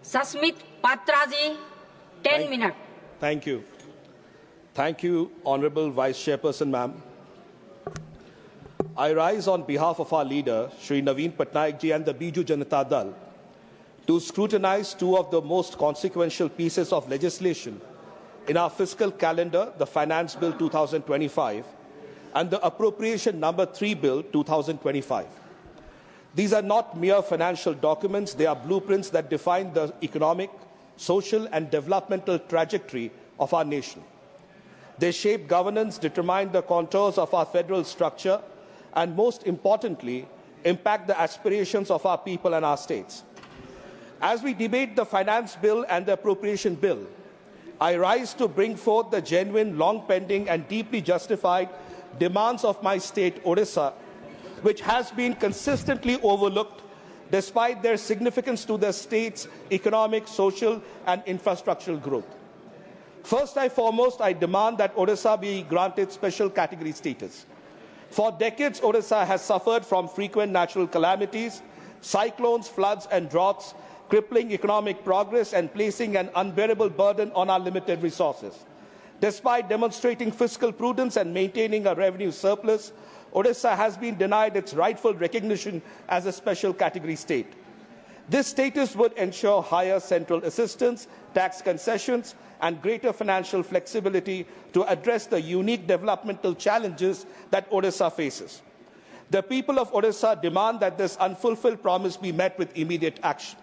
Sasmit Patra ji, 10 minutes. Thank you. Thank you, Honourable Vice Chairperson, ma'am. I rise on behalf of our leader, Shri Naveen Patnaik ji and the Biju Janata Dal, to scrutinize two of the most consequential pieces of legislation in our fiscal calendar, the Finance Bill 2025 and the Appropriation Number 3 Bill 2025. These are not mere financial documents, they are blueprints that define the economic, social and developmental trajectory of our nation. They shape governance, determine the contours of our federal structure, and most importantly, impact the aspirations of our people and our states. As we debate the Finance Bill and the Appropriation Bill, I rise to bring forth the genuine, long-pending and deeply justified demands of my state, Odisha, which has been consistently overlooked despite their significance to the state's economic, social and infrastructural growth. First and foremost, I demand that Odisha be granted special category status. For decades, Odisha has suffered from frequent natural calamities, cyclones, floods and droughts, crippling economic progress and placing an unbearable burden on our limited resources. Despite demonstrating fiscal prudence and maintaining a revenue surplus, Odisha has been denied its rightful recognition as a special category state. This status would ensure higher central assistance, tax concessions, and greater financial flexibility to address the unique developmental challenges that Odisha faces. The people of Odisha demand that this unfulfilled promise be met with immediate action.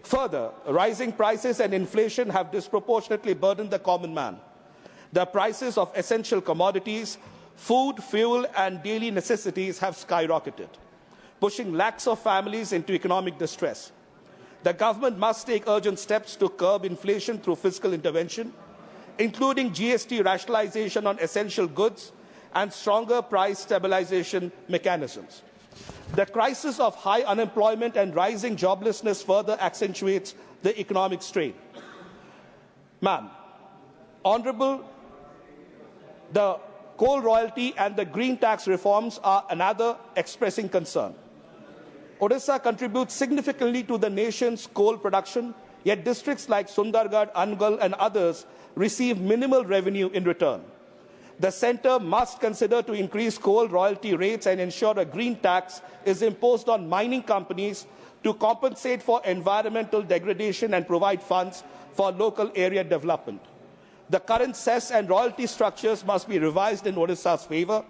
Further, rising prices and inflation have disproportionately burdened the common man. The prices of essential commodities, food, fuel, and daily necessities have skyrocketed, pushing lakhs of families into economic distress. The government must take urgent steps to curb inflation through fiscal intervention, including GST rationalization on essential goods and stronger price stabilization mechanisms. The crisis of high unemployment and rising joblessness further accentuates the economic strain. Ma'am, Honourable, the coal royalty and the green tax reforms are another expressing concern. Odisha contributes significantly to the nation's coal production, yet districts like Sundargarh, Angul and others receive minimal revenue in return. The centre must consider to increase coal royalty rates and ensure a green tax is imposed on mining companies to compensate for environmental degradation and provide funds for local area development. The current cess and royalty structures must be revised in Odisha's favour,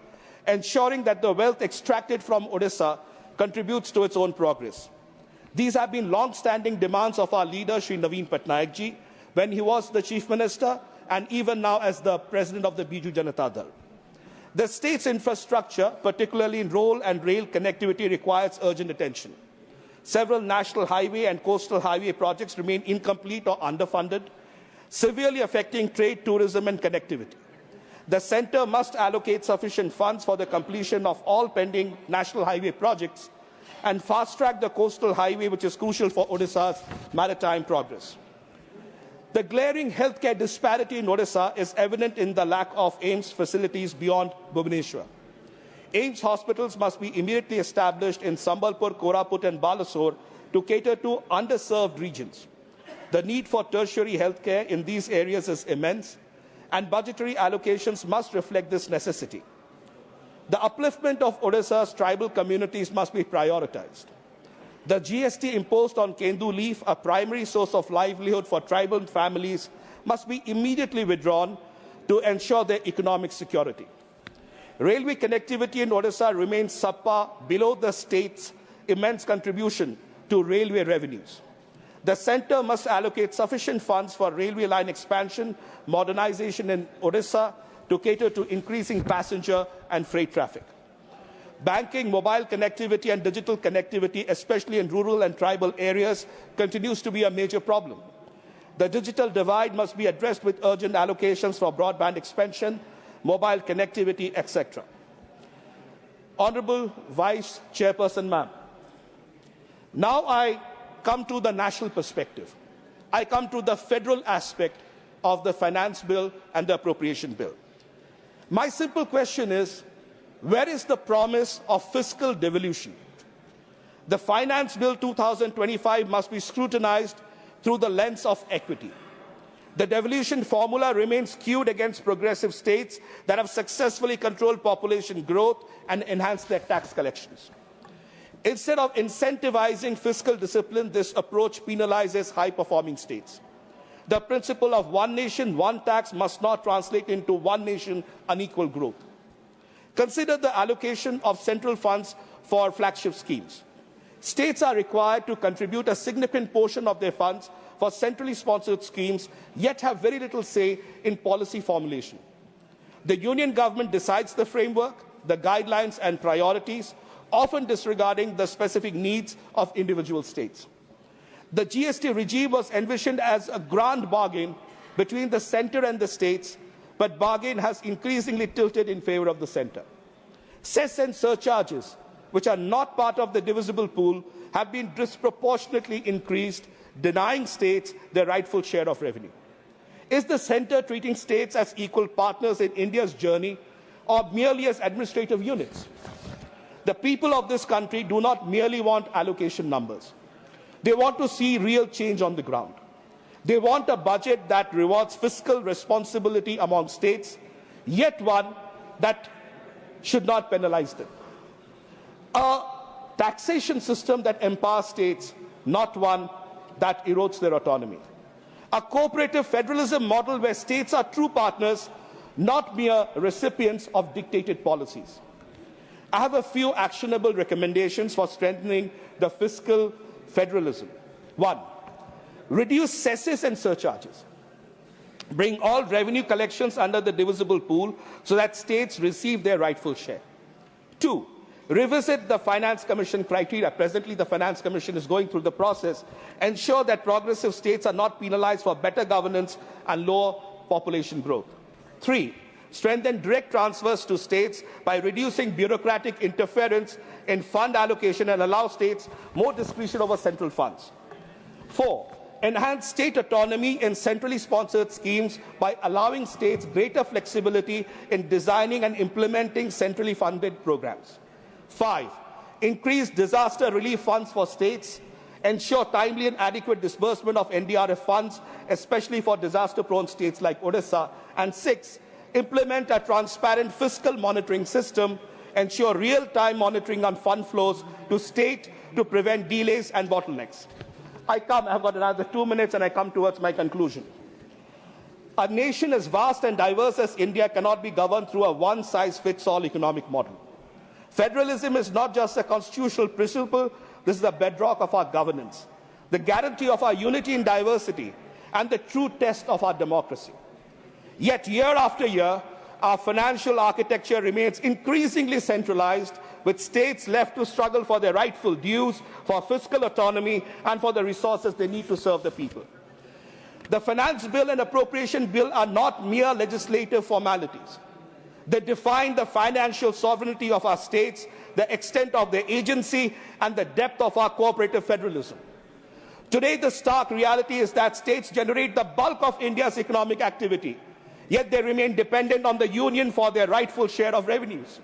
ensuring that the wealth extracted from Odisha contributes to its own progress. These have been long-standing demands of our leader, Shri Naveen Patnaik ji, when he was the Chief Minister and even now as the President of the Biju Janata Dal. The state's infrastructure, particularly in road and rail connectivity, requires urgent attention. Several national highway and coastal highway projects remain incomplete or underfunded, severely affecting trade, tourism and connectivity. The centre must allocate sufficient funds for the completion of all pending national highway projects and fast-track the coastal highway, which is crucial for Odisha's maritime progress. The glaring healthcare disparity in Odisha is evident in the lack of AIIMS facilities beyond Bhubaneswar. AIIMS hospitals must be immediately established in Sambalpur, Koraput and Balasore to cater to underserved regions. The need for tertiary healthcare in these areas is immense, and budgetary allocations must reflect this necessity. The upliftment of Odisha's tribal communities must be prioritized. The GST imposed on Kendu leaf, a primary source of livelihood for tribal families, must be immediately withdrawn to ensure their economic security. Railway connectivity in Odisha remains subpar, below the state's immense contribution to railway revenues. The centre must allocate sufficient funds for railway line expansion, modernization in Odisha to cater to increasing passenger and freight traffic. Banking, mobile connectivity and digital connectivity, especially in rural and tribal areas, continues to be a major problem. The digital divide must be addressed with urgent allocations for broadband expansion, mobile connectivity, etc. Honourable Vice Chairperson, ma'am, now I come to the national perspective. I come to the federal aspect of the Finance Bill and the Appropriation Bill. My simple question is, where is the promise of fiscal devolution? The Finance Bill 2025 must be scrutinized through the lens of equity. The devolution formula remains skewed against progressive states that have successfully controlled population growth and enhanced their tax collections. Instead of incentivizing fiscal discipline, this approach penalizes high-performing states. The principle of one nation, one tax must not translate into one nation, unequal growth. Consider the allocation of central funds for flagship schemes. States are required to contribute a significant portion of their funds for centrally sponsored schemes, yet have very little say in policy formulation. The union government decides the framework, the guidelines and priorities, often disregarding the specific needs of individual states. The GST regime was envisioned as a grand bargain between the centre and the states, but bargain has increasingly tilted in favour of the centre. Cess and surcharges, which are not part of the divisible pool, have been disproportionately increased, denying states their rightful share of revenue. Is the centre treating states as equal partners in India's journey, or merely as administrative units? The people of this country do not merely want allocation numbers. They want to see real change on the ground. They want a budget that rewards fiscal responsibility among states, yet one that should not penalize them. A taxation system that empowers states, not one that erodes their autonomy. A cooperative federalism model where states are true partners, not mere recipients of dictated policies. I have a few actionable recommendations for strengthening the fiscal federalism. 1. Reduce cesses and surcharges. Bring all revenue collections under the divisible pool so that states receive their rightful share. 2. Revisit the Finance Commission criteria. Presently, the Finance Commission is going through the process. Ensure that progressive states are not penalized for better governance and lower population growth. 3. Strengthen direct transfers to states by reducing bureaucratic interference in fund allocation and allow states more discretion over central funds. 4. Enhance state autonomy in centrally sponsored schemes by allowing states greater flexibility in designing and implementing centrally funded programs. 5. Increase disaster relief funds for states. Ensure timely and adequate disbursement of NDRF funds, especially for disaster-prone states like Odisha. And 6. Implement a transparent fiscal monitoring system. Ensure real-time monitoring on fund flows to state to prevent delays and bottlenecks. I've got another 2 minutes and I come towards my conclusion. A nation as vast and diverse as India cannot be governed through a one-size-fits-all economic model. Federalism is not just a constitutional principle, this is the bedrock of our governance, the guarantee of our unity in diversity, and the true test of our democracy. Yet year after year, our financial architecture remains increasingly centralized, with states left to struggle for their rightful dues, for fiscal autonomy, and for the resources they need to serve the people. The Finance Bill and Appropriation Bill are not mere legislative formalities. They define the financial sovereignty of our states, the extent of their agency, and the depth of our cooperative federalism. Today, the stark reality is that states generate the bulk of India's economic activity, yet they remain dependent on the union for their rightful share of revenues.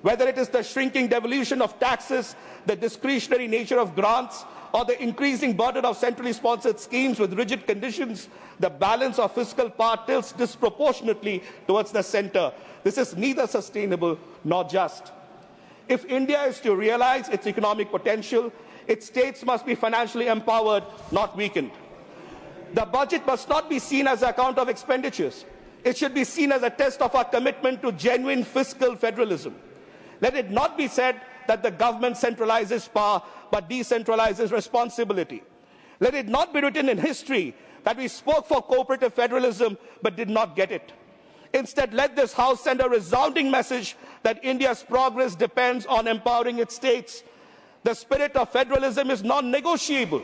Whether it is the shrinking devolution of taxes, the discretionary nature of grants, or the increasing burden of centrally sponsored schemes with rigid conditions, the balance of fiscal power tilts disproportionately towards the centre. This is neither sustainable nor just. If India is to realize its economic potential, its states must be financially empowered, not weakened. The budget must not be seen as an account of expenditures. It should be seen as a test of our commitment to genuine fiscal federalism. Let it not be said that the government centralizes power but decentralizes responsibility. Let it not be written in history that we spoke for cooperative federalism but did not get it. Instead, let this House send a resounding message that India's progress depends on empowering its states. The spirit of federalism is non-negotiable,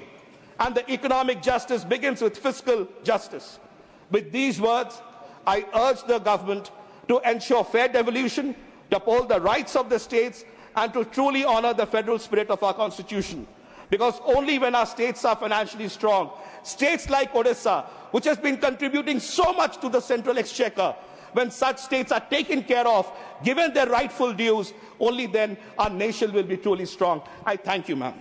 and the economic justice begins with fiscal justice. With these words, I urge the government to ensure fair devolution, to uphold the rights of the states, and to truly honour the federal spirit of our constitution. Because only when our states are financially strong, states like Odisha, which has been contributing so much to the central exchequer, when such states are taken care of, given their rightful dues, only then our nation will be truly strong. I thank you, ma'am.